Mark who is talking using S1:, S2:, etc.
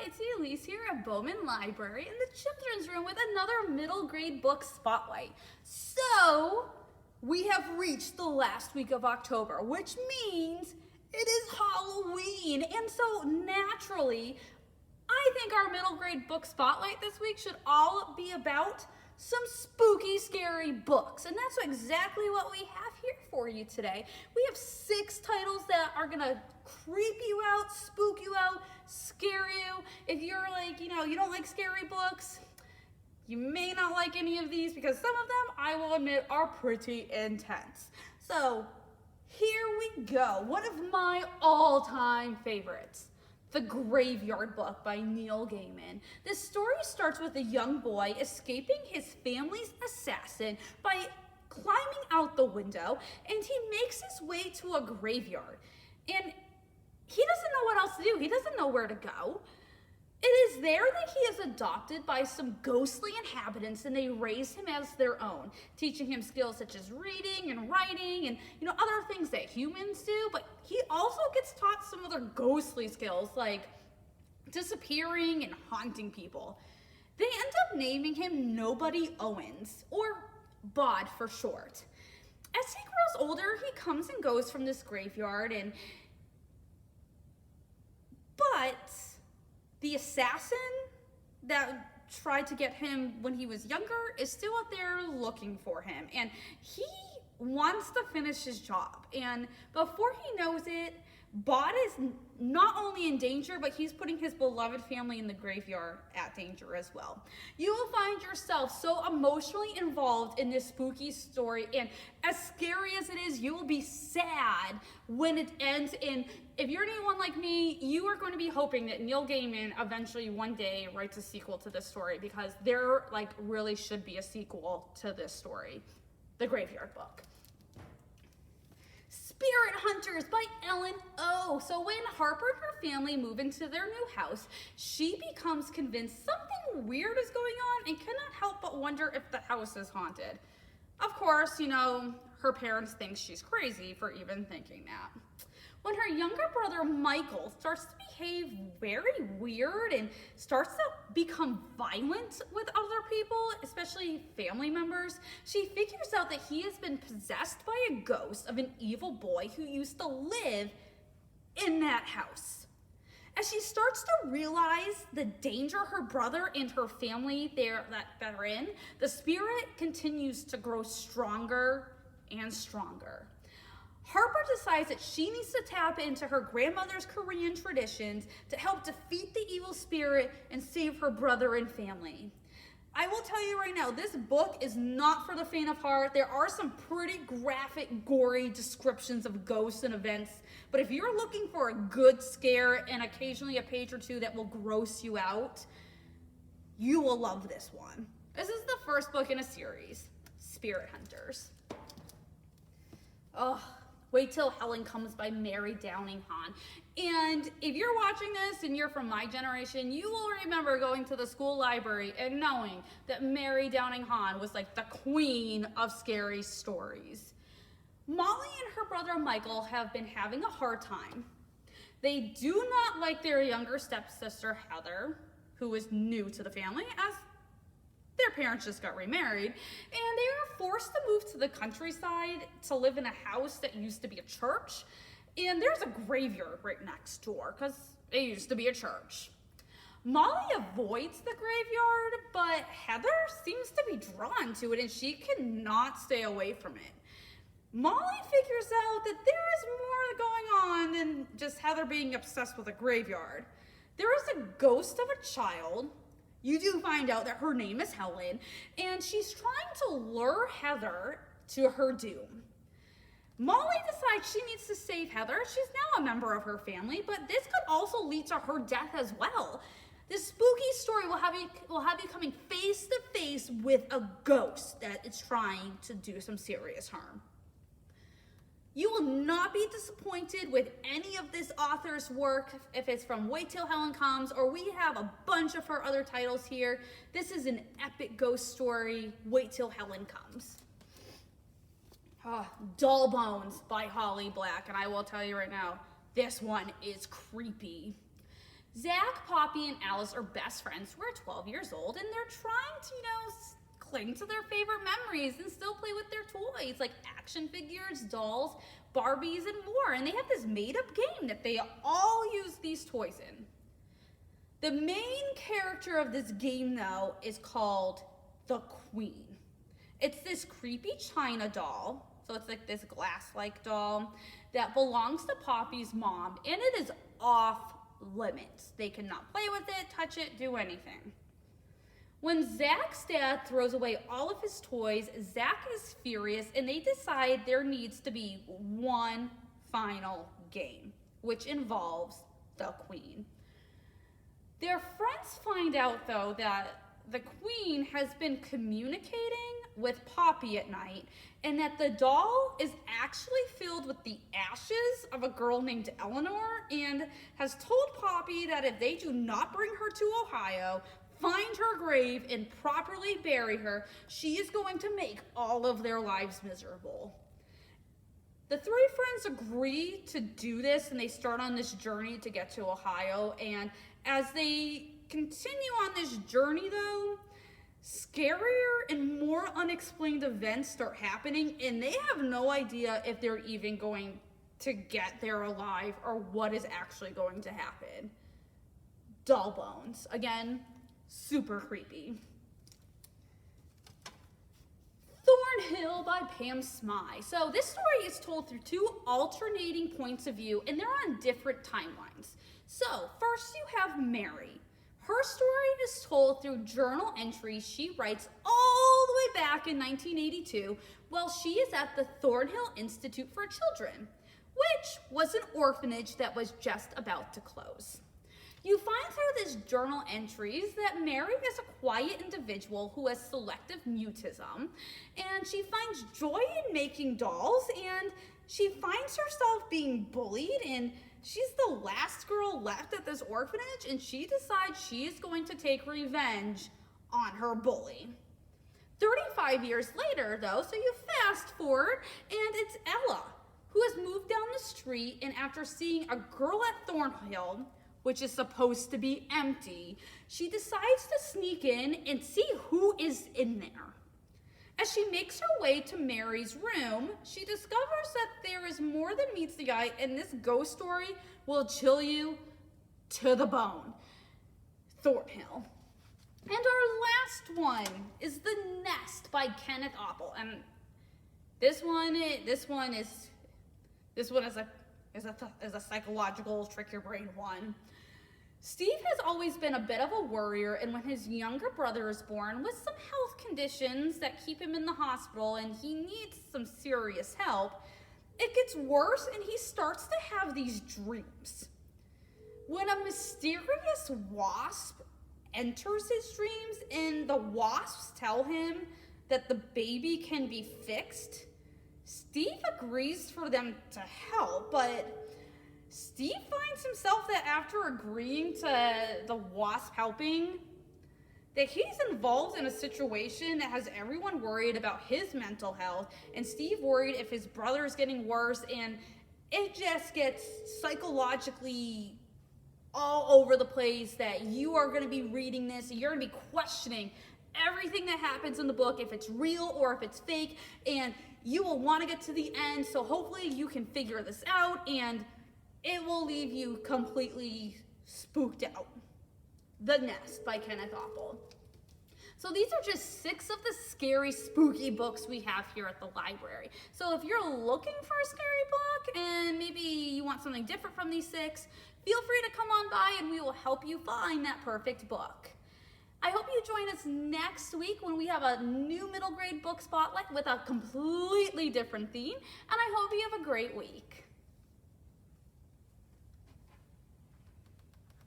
S1: it's Elise here at Bowman Library in the children's room with another middle grade book spotlight. So, we have reached the last week of October, which means it is Halloween. And so, naturally, I think our middle grade book spotlight this week should all be about some spooky, scary books. And that's exactly what we have here for you today. We have 6 titles that are gonna creep you out, spook you out, scare you. If you're like, you don't like scary books, you may not like any of these because some of them, I will admit, are pretty intense. So here we go. One of my all-time favorites. The Graveyard Book by Neil Gaiman. This story starts with a young boy escaping his family's assassin by climbing out the window, and he makes his way to a graveyard. And he doesn't know what else to do. He doesn't know where to go. It is there that he is adopted by some ghostly inhabitants, and they raise him as their own, teaching him skills such as reading and writing and other things that humans do. But he also gets taught some other ghostly skills like disappearing and haunting people. They end up naming him Nobody Owens, or Bod for short. As he grows older, he comes and goes from this graveyard, but the assassin that tried to get him when he was younger is still out there looking for him, and he wants to finish his job. And before he knows it, Bod is not only in danger, but he's putting his beloved family in the graveyard at danger as well. You will find yourself so emotionally involved in this spooky story, and as scary as it is, you will be sad when it ends. And if you're anyone like me, you are going to be hoping that Neil Gaiman eventually one day writes a sequel to this story, because there really should be a sequel to this story, The Graveyard Book. Spirit Hunters by Ellen O. So when Harper and her family move into their new house, she becomes convinced something weird is going on and cannot help but wonder if the house is haunted. Of course, her parents think she's crazy for even thinking that. When her younger brother Michael starts to behave very weird and starts to become violent with other people, especially family members, she figures out that he has been possessed by a ghost of an evil boy who used to live in that house. As she starts to realize the danger her brother and her family that are in, the spirit continues to grow stronger and stronger. Harper decides that she needs to tap into her grandmother's Korean traditions to help defeat the evil spirit and save her brother and family. I will tell you right now, this book is not for the faint of heart. There are some pretty graphic, gory descriptions of ghosts and events, but if you're looking for a good scare and occasionally a page or two that will gross you out, you will love this one. This is the first book in a series, Spirit Hunters. Wait Till Helen Comes by Mary Downing Hahn. And if you're watching this and you're from my generation, you will remember going to the school library and knowing that Mary Downing Hahn was like the queen of scary stories. Molly and her brother Michael have been having a hard time. They do not like their younger stepsister Heather, who is new to the family, as their parents just got remarried, and they are forced to move to the countryside to live in a house that used to be a church, and there's a graveyard right next door because it used to be a church. Molly avoids the graveyard, but Heather seems to be drawn to it, and she cannot stay away from it. Molly figures out that there is more going on than just Heather being obsessed with a graveyard. There is a ghost of a child. You do find out that her name is Helen, and she's trying to lure Heather to her doom. Molly decides she needs to save Heather. She's now a member of her family, but this could also lead to her death as well. This spooky story will have you coming face to face with a ghost that is trying to do some serious harm. You will not be disappointed with any of this author's work if it's from Wait Till Helen Comes, or we have a bunch of her other titles here. This is an epic ghost story, Wait Till Helen Comes. Dull Bones by Holly Black, and I will tell you right now, this one is creepy. Zach, Poppy, and Alice are best friends who are 12 years old, and they're trying to, cling to their favorite memories and still play with their toys, like action figures, dolls, Barbies, and more. And they have this made-up game that they all use these toys in. The main character of this game, though, is called the Queen. It's this creepy China doll, so it's like this glass-like doll, that belongs to Poppy's mom, and it is off limits. They cannot play with it, touch it, do anything. When Zach's dad throws away all of his toys, Zach is furious, and they decide there needs to be one final game, which involves the Queen. Their friends find out, though, that the Queen has been communicating with Poppy at night, and that the doll is actually filled with the ashes of a girl named Eleanor, and has told Poppy that if they do not bring her to Ohio, find her grave, and properly bury her, she is going to make all of their lives miserable. The three friends agree to do this, and they start on this journey to get to Ohio. And as they continue on this journey, though, scarier and more unexplained events start happening, and they have no idea if they're even going to get there alive or what is actually going to happen. Doll bones. Again, super creepy. Thornhill by Pam Smythe. So this story is told through two alternating points of view, and they're on different timelines. So first you have Mary. Her story is told through journal entries she writes all the way back in 1982 while she is at the Thornhill Institute for Children, which was an orphanage that was just about to close. You find through this journal entries that Mary is a quiet individual who has selective mutism, and she finds joy in making dolls, and she finds herself being bullied, and she's the last girl left at this orphanage, and she decides she is going to take revenge on her bully. 35 years later, though, so you fast forward, and it's Ella, who has moved down the street, and after seeing a girl at Thornhill, which is supposed to be empty, she decides to sneak in and see who is in there. As she makes her way to Mary's room, she discovers that there is more than meets the eye, and this ghost story will chill you to the bone. Thornhill. And our last one is The Nest by Kenneth Apple. And this one is a psychological trick your brain one. Steve has always been a bit of a worrier, and when his younger brother is born with some health conditions that keep him in the hospital and he needs some serious help, it gets worse and he starts to have these dreams. When a mysterious wasp enters his dreams and the wasps tell him that the baby can be fixed, Steve agrees for them to help, but Steve finds himself that after agreeing to the wasp helping, that he's involved in a situation that has everyone worried about his mental health, and Steve worried if his brother is getting worse, and it just gets psychologically all over the place that you are going to be reading this and you're going to be questioning everything that happens in the book, if it's real or if it's fake, and you will want to get to the end, so hopefully you can figure this out, and it will leave you completely spooked out. The Nest by Kenneth Apple. So these are just 6 of the scary, spooky books we have here at the library. So if you're looking for a scary book and maybe you want something different from these 6, feel free to come on by and we will help you find that perfect book. I hope you join us next week when we have a new middle grade book spotlight with a completely different theme, and I hope you have a great week.